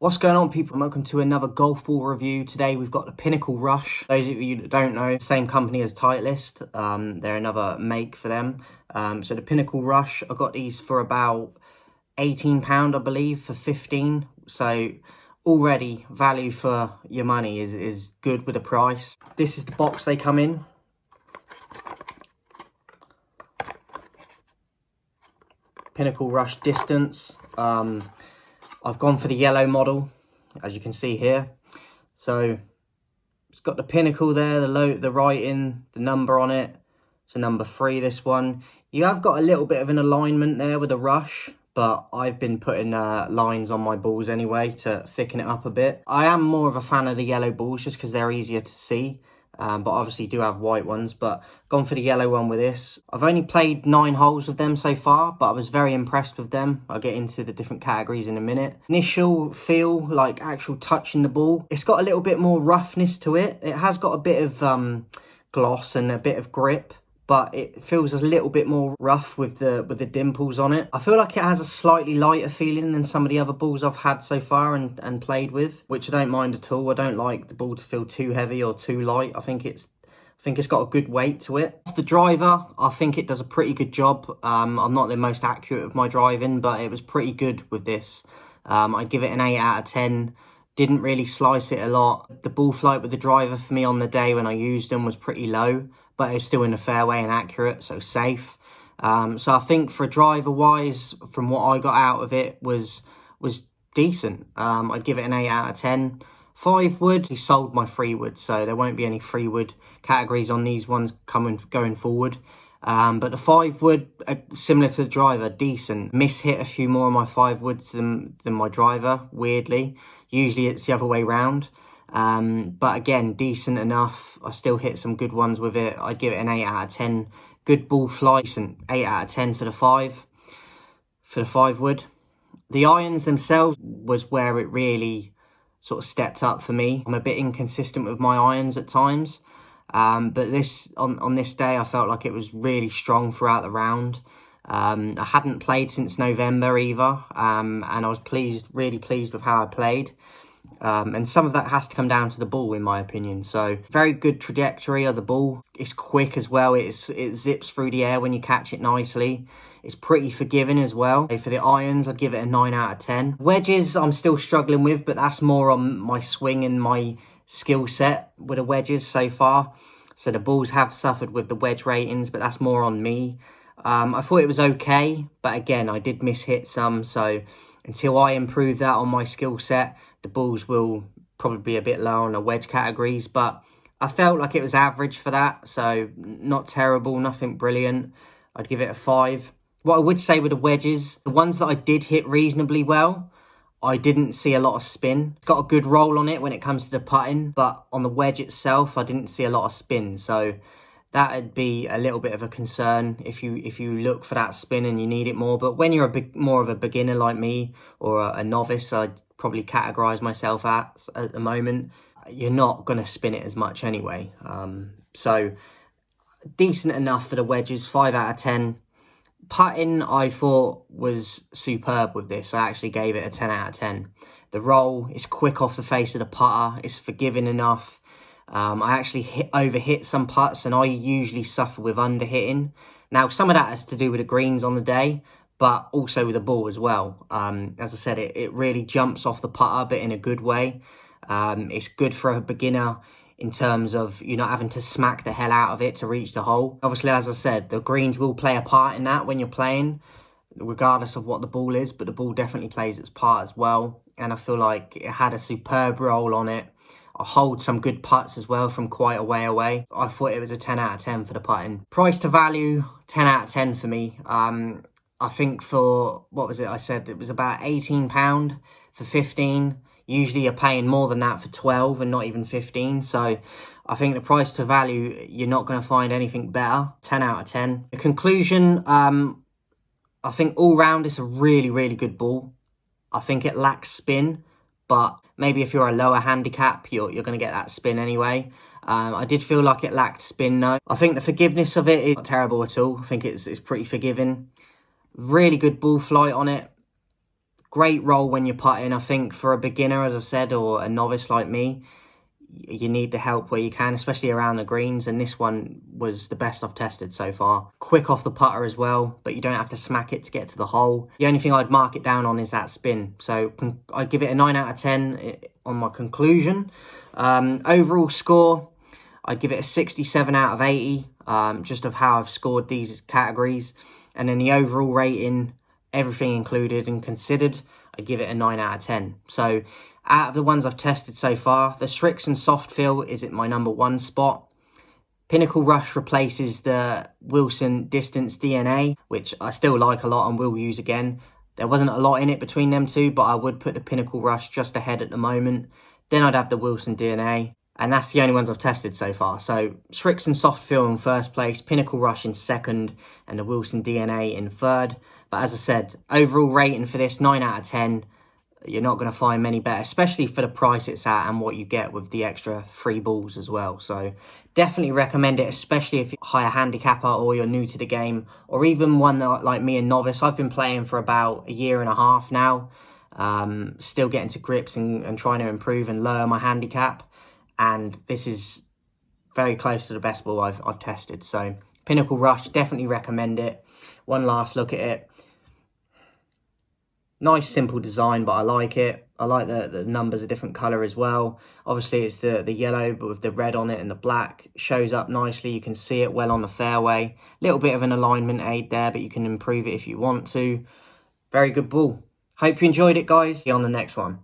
What's going on, people? Welcome to another golf ball review. Today we've got the Pinnacle Rush. Those of you that don't know, same company as Titleist. They're another make for them. So the Pinnacle Rush, I got these for about £18, I believe, for 15. So already value for your money is good with the price. This is the box they come in. Pinnacle Rush Distance. I've gone for the yellow model, as you can see here. So it's got the Pinnacle there, the writing, the number on it. So number 3, this one. You have got a little bit of an alignment there with the Rush, but I've been putting lines on my balls anyway to thicken it up a bit. I am more of a fan of the yellow balls just because they're easier to see. But obviously do have white ones, but gone for the yellow one with this. I've only played 9 holes with them so far, but I was very impressed with them. I'll get into the different categories in a minute. Initial feel, like actual touching the ball, it's got a little bit more roughness to it. It has got a bit of gloss and a bit of grip, but it feels a little bit more rough with the dimples on it. I feel like it has a slightly lighter feeling than some of the other balls I've had so far and played with, which I don't mind at all. I don't like the ball to feel too heavy or too light. I think it's got a good weight to it. Off the driver, I think it does a pretty good job. I'm not the most accurate of my driving, but it was pretty good with this. I'd give it an 8 out of 10. Didn't really slice it a lot. The ball flight with the driver for me on the day when I used them was pretty low, but it was still in the fairway and accurate, so safe. So I think for driver wise, from what I got out of it, was decent. I'd give it an 8 out of 10. 5 wood, he sold my 3 wood, so there won't be any 3 wood categories on these ones going forward. But the 5 wood, similar to the driver, decent. Hit a few more of my 5 woods than my driver, weirdly. Usually it's the other way round. But again, decent enough. I still hit some good ones with it. I'd give it an 8 out of 10. Good ball flight, decent 8 out of 10 for the 5 wood. The irons themselves was where it really sort of stepped up for me. I'm a bit inconsistent with my irons at times. But this on this day, I felt like it was really strong throughout the round. I hadn't played since November either, and I was really pleased with how I played. And some of that has to come down to the ball, in my opinion. So very good trajectory of the ball. It's quick as well. It zips through the air when you catch it nicely. It's pretty forgiving as well. For the irons, I'd give it a 9 out of 10. Wedges, I'm still struggling with, but that's more on my swing and my skill set with the wedges so far. So the balls have suffered with the wedge ratings, but that's more on me. I thought it was okay, but again, I did hit some. So until I improve that on my skill set, the balls will probably be a bit lower on the wedge categories, but I felt like it was average for that. So not terrible, nothing brilliant. I'd give it a 5. What I would say with the wedges, the ones that I did hit reasonably well, I didn't see a lot of spin. Got a good roll on it when it comes to the putting, but on the wedge itself, I didn't see a lot of spin. So that'd be a little bit of a concern if you look for that spin and you need it more. But when you're more of a beginner like me or a novice, I'd probably categorize myself at the moment, you're not going to spin it as much anyway. So decent enough for the wedges, 5 out of 10. Putting, I thought, was superb with this. I actually gave it a 10 out of 10. The roll is quick off the face of the putter. It's forgiving enough. I actually overhit some putts, and I usually suffer with underhitting. Now, some of that has to do with the greens on the day, but also with the ball as well. As I said, it really jumps off the putter, but in a good way. It's good for a beginner in terms of you not having to smack the hell out of it to reach the hole. Obviously, as I said, the greens will play a part in that when you're playing, regardless of what the ball is, but the ball definitely plays its part as well. And I feel like it had a superb roll on it. I hold some good putts as well from quite a way away. I thought it was a 10 out of 10 for the putting. Price to value, 10 out of 10 for me. I think for, what was it I said? It was about £18 for 15. Usually you're paying more than that for 12 and not even 15. So I think the price to value, you're not going to find anything better. 10 out of 10. The conclusion, I think all round it's a really, really good ball. I think it lacks spin, but maybe if you're a lower handicap, you're going to get that spin anyway. I did feel like it lacked spin though. I think the forgiveness of it is not terrible at all. I think it's pretty forgiving. Really good ball flight on it. Great roll when you're putting. I think for a beginner, as I said, or a novice like me, you need the help where you can, especially around the greens, and this one was the best I've tested so far. Quick off the putter as well, but you don't have to smack it to get to the hole. The only thing I'd mark it down on is that spin, so I'd give it a 9 out of 10 on my conclusion. Overall score, I'd give it a 67 out of 80, just of how I've scored these categories. And then the overall rating, everything included and considered, I'd give it a 9 out of 10. So out of the ones I've tested so far, the Srixon Soft Feel is at my #1 spot. Pinnacle Rush replaces the Wilson Distance DNA, which I still like a lot and will use again. There wasn't a lot in it between them two, but I would put the Pinnacle Rush just ahead at the moment. Then I'd have the Wilson DNA. And that's the only ones I've tested so far. So Srixon Soft Feel in first place, Pinnacle Rush in second, and the Wilson DNA in third. But as I said, overall rating for this, 9 out of 10. You're not going to find many better, especially for the price it's at and what you get with the extra 3 balls as well. So definitely recommend it, especially if you're a higher handicapper or you're new to the game, or even one that, like me, a novice. I've been playing for about a year and a half now, still getting to grips and trying to improve and lower my handicap. And this is very close to the best ball I've tested. So Pinnacle Rush, definitely recommend it. One last look at it. Nice simple design, but I like it. I like the numbers a different colour as well. Obviously it's the yellow, but with the red on it and the black. Shows up nicely. You can see it well on the fairway. Little bit of an alignment aid there, but you can improve it if you want to. Very good ball. Hope you enjoyed it, guys. See you on the next one.